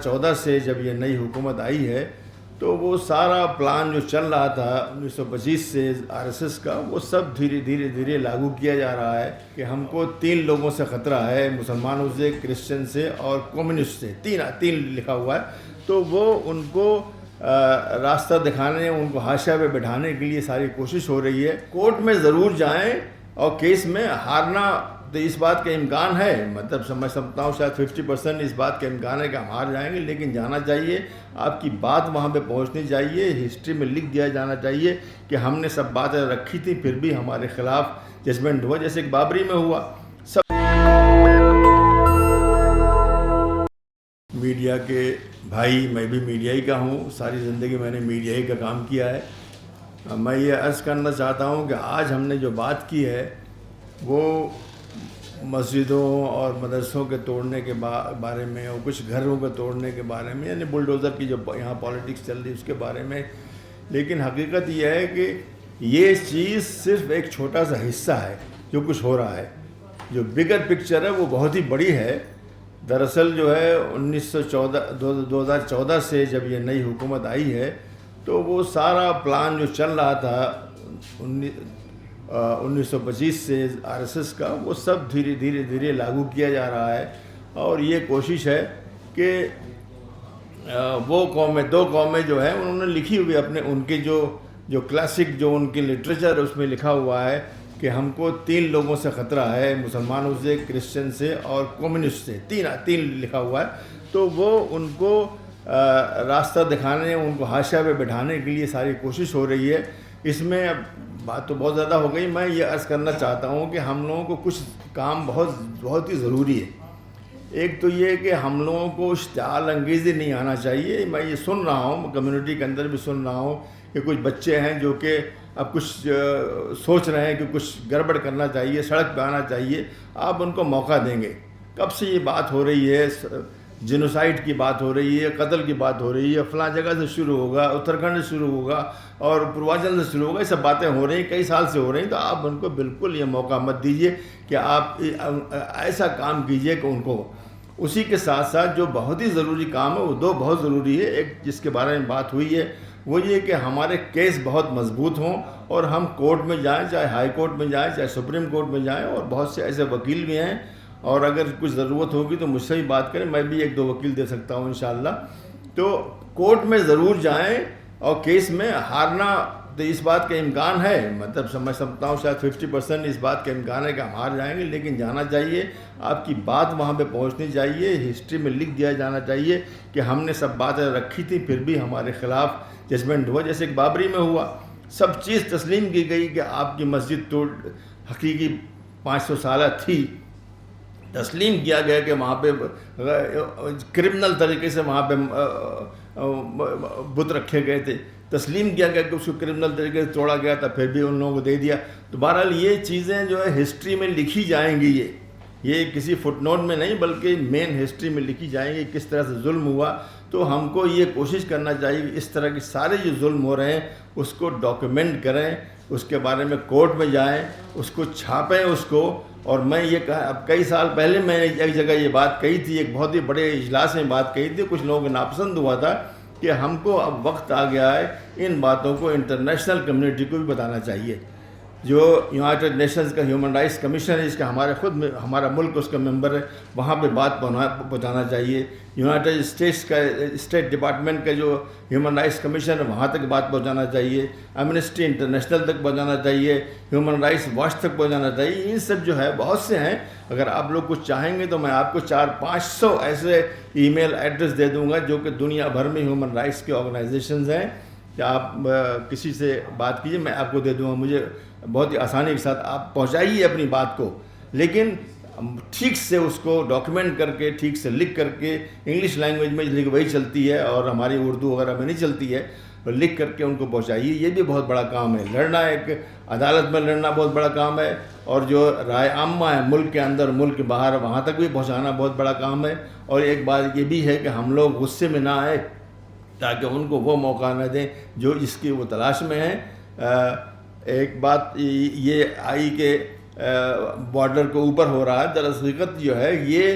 14 سے جب یہ نئی حکومت آئی ہے تو وہ سارا پلان جو چل رہا تھا 1925 سے RSS کا، وہ سب دھیرے لاگو کیا جا رہا ہے کہ ہم کو 3 لوگوں سے خطرہ ہے، مسلمانوں سے، کرسچن سے اور کمیونسٹ سے، تین لکھا ہوا ہے۔ تو وہ ان کو راستہ دکھانے، ان کو حاشیہ پہ بٹھانے کے لیے ساری کوشش ہو رہی ہے۔ کورٹ میں ضرور جائیں اور کیس میں ہارنا تو اس بات کا امکان ہے، مطلب سمجھ سکتا ہوں شاید 50% اس بات کا امکان ہے کہ ہم ہار جائیں گے، لیکن جانا چاہیے، آپ کی بات وہاں پہ پہنچنی چاہیے، ہسٹری میں لکھ دیا جانا چاہیے کہ ہم نے سب باتیں رکھی تھی، پھر بھی ہمارے خلاف ججمنٹ ہوا، جیسے کہ بابری میں ہوا۔ میڈیا کے بھائی، میں بھی میڈیا ہی کا ہوں، ساری زندگی میں نے میڈیا ہی کا کام کیا ہے۔ میں یہ عرض کرنا چاہتا ہوں کہ آج ہم نے جو بات کی ہے وہ مسجدوں اور مدرسوں کے توڑنے کے بارے میں اور کچھ گھروں کے توڑنے کے بارے میں، یعنی بلڈوزر کی جو یہاں پالیٹکس چل رہی ہے اس کے بارے میں، لیکن حقیقت یہ ہے کہ یہ چیز صرف ایک چھوٹا سا حصہ ہے جو کچھ ہو رہا ہے۔ جو بگر پکچر ہے وہ بہت ہی بڑی ہے۔ دراصل جو ہے 2014 سے جب یہ نئی حکومت آئی ہے تو وہ سارا پلان جو چل رہا تھا 1925 سے RSS کا، وہ سب دھیرے لاگو کیا جا رہا ہے، اور یہ کوشش ہے کہ وہ دو قومیں جو ہیں انہوں نے لکھی ہوئی اپنے ان کے جو کلاسک جو ان کے لٹریچر اس میں لکھا ہوا ہے کہ ہم کو 3 لوگوں سے خطرہ ہے، مسلمانوں سے، کرسچن سے اور کمیونسٹ سے، تین لکھا ہوا ہے۔ تو وہ ان کو راستہ دکھانے، ان کو حاشیہ پہ بٹھانے کے لیے ساری کوشش ہو رہی ہے۔ اس میں اب بات تو بہت زیادہ ہو گئی، میں یہ عرض کرنا چاہتا ہوں کہ ہم لوگوں کو کچھ کام بہت ہی ضروری ہے۔ ایک تو یہ کہ ہم لوگوں کو اشتعال انگیزی نہیں آنا چاہیے۔ میں یہ سن رہا ہوں، کمیونٹی کے اندر بھی سن رہا ہوں کہ کچھ بچے ہیں جو کہ اب کچھ سوچ رہے ہیں کہ کچھ گڑبڑ کرنا چاہیے، سڑک پہ آنا چاہیے۔ آپ ان کو موقع دیں گے۔ کب سے یہ بات ہو رہی ہے، جینوسائیڈ کی بات ہو رہی ہے، قتل کی بات ہو رہی ہے، فلاں جگہ سے شروع ہوگا، اتراکھنڈ سے شروع ہوگا اور پورواچل سے شروع ہوگا، یہ سب باتیں ہو رہی ہیں، کئی سال سے ہو رہی ہیں۔ تو آپ ان کو بالکل یہ موقع مت دیجیے کہ آپ ایسا کام کیجیے کہ ان کو اسی کے ساتھ ساتھ جو بہت ہی ضروری کام ہے، وہ 2 بہت ضروری ہے۔ ایک جس کے بارے میں بات ہوئی ہے وہ یہ کہ ہمارے کیس بہت مضبوط ہوں اور ہم کورٹ میں جائیں، چاہے ہائی کورٹ میں جائیں، چاہے سپریم کورٹ میں جائیں، اور بہت سے ایسے وکیل بھی ہیں، اور اگر کچھ ضرورت ہوگی تو مجھ سے بھی بات کریں، میں بھی 1-2 وکیل دے سکتا ہوں انشاءاللہ۔ تو کورٹ میں ضرور جائیں، اور کیس میں ہارنا تو اس بات کا امکان ہے، مطلب سمجھ سکتا ہوں شاید 50% اس بات کا امکان ہے کہ ہم ہار جائیں گے، لیکن جانا چاہیے، آپ کی بات وہاں پہ پہنچنی چاہیے، ہسٹری میں لکھ دیا جانا چاہیے کہ ہم نے سب باتیں رکھی تھی، پھر بھی ہمارے خلاف ججمنٹ ہوا، جیسے کہ بابری میں ہوا۔ سب چیز تسلیم کی گئی کہ آپ کی مسجد تو حقیقی 500 سالہ تھی، تسلیم کیا گیا کہ وہاں پہ کرمنل طریقے سے وہاں پہ بت رکھے گئے تھے، تسلیم کیا گیا کہ اس کو کرمنل طریقے سے توڑا گیا تھا، پھر بھی ان لوگوں کو دے دیا۔ تو بہرحال یہ چیزیں جو ہے ہسٹری میں لکھی جائیں گی، یہ کسی فٹ نوٹ میں نہیں بلکہ مین ہسٹری میں لکھی جائیں گی کس طرح سے ظلم ہوا۔ تو ہم کو یہ کوشش کرنا چاہیے کہ اس طرح کی سارے جو ظلم ہو رہے ہیں اس کو ڈاکیومنٹ کریں، اس کے بارے میں کورٹ میں جائیں، اس کو چھاپیں اس کو۔ اور میں یہ کہا، اب کئی سال پہلے میں نے ایک جگہ یہ بات کہی تھی، ایک بہت ہی بڑے اجلاس میں بات کہی تھی، کچھ لوگوں کو ناپسند ہوا تھا کہ ہم کو اب وقت آ گیا ہے ان باتوں کو انٹرنیشنل کمیونٹی کو بھی بتانا چاہیے۔ جو یونائٹڈ نیشنز کا ہیومن رائٹس کمیشن ہے، اس کا ہمارا ملک اس کا ممبر ہے، وہاں پہ بات پہنچانا چاہیے۔ یونائٹڈ اسٹیٹس کا اسٹیٹ ڈپارٹمنٹ کا جو ہیومن رائٹس کمیشن ہے وہاں تک بات پہنچانا چاہیے، ایمنسٹی انٹرنیشنل تک پہنچانا چاہیے، ہیومن رائٹس واچ تک پہنچانا چاہیے۔ ان سب جو ہے بہت سے ہیں، اگر آپ لوگ کچھ چاہیں گے تو میں آپ کو 400-500 ایسے ای میل ایڈریس دے دوں گا جو کہ دنیا بھر میں ہیومن رائٹس کے آرگنائزیشنز ہیں، کہ آپ کسی سے بات کیجیے، میں آپ کو دے دوں گا، مجھے بہت ہی آسانی کے ساتھ آپ پہنچائیے اپنی بات کو، لیکن ٹھیک سے اس کو ڈاکیومنٹ کر کے، ٹھیک سے لکھ کر کے، انگلش لینگویج میں وہی چلتی ہے اور ہماری اردو وغیرہ میں نہیں چلتی ہے، تو لکھ کر کے ان کو پہنچائیے۔ یہ بھی بہت بڑا کام ہے، لڑنا ایک عدالت میں لڑنا بہت بڑا کام ہے، اور جو رائے عامہ ہے ملک کے اندر ملک کے باہر وہاں تک بھی پہنچانا بہت بڑا کام ہے۔ اور ایک بات یہ بھی ہے کہ ہم لوگ غصے میں نہ آئے تاکہ ان کو وہ موقع نہ دیں جو جس کی وہ تلاش میں ہیں۔ ایک بات یہ آئی کہ بارڈر کے اوپر ہو رہا ہے، دراصل جو ہے یہ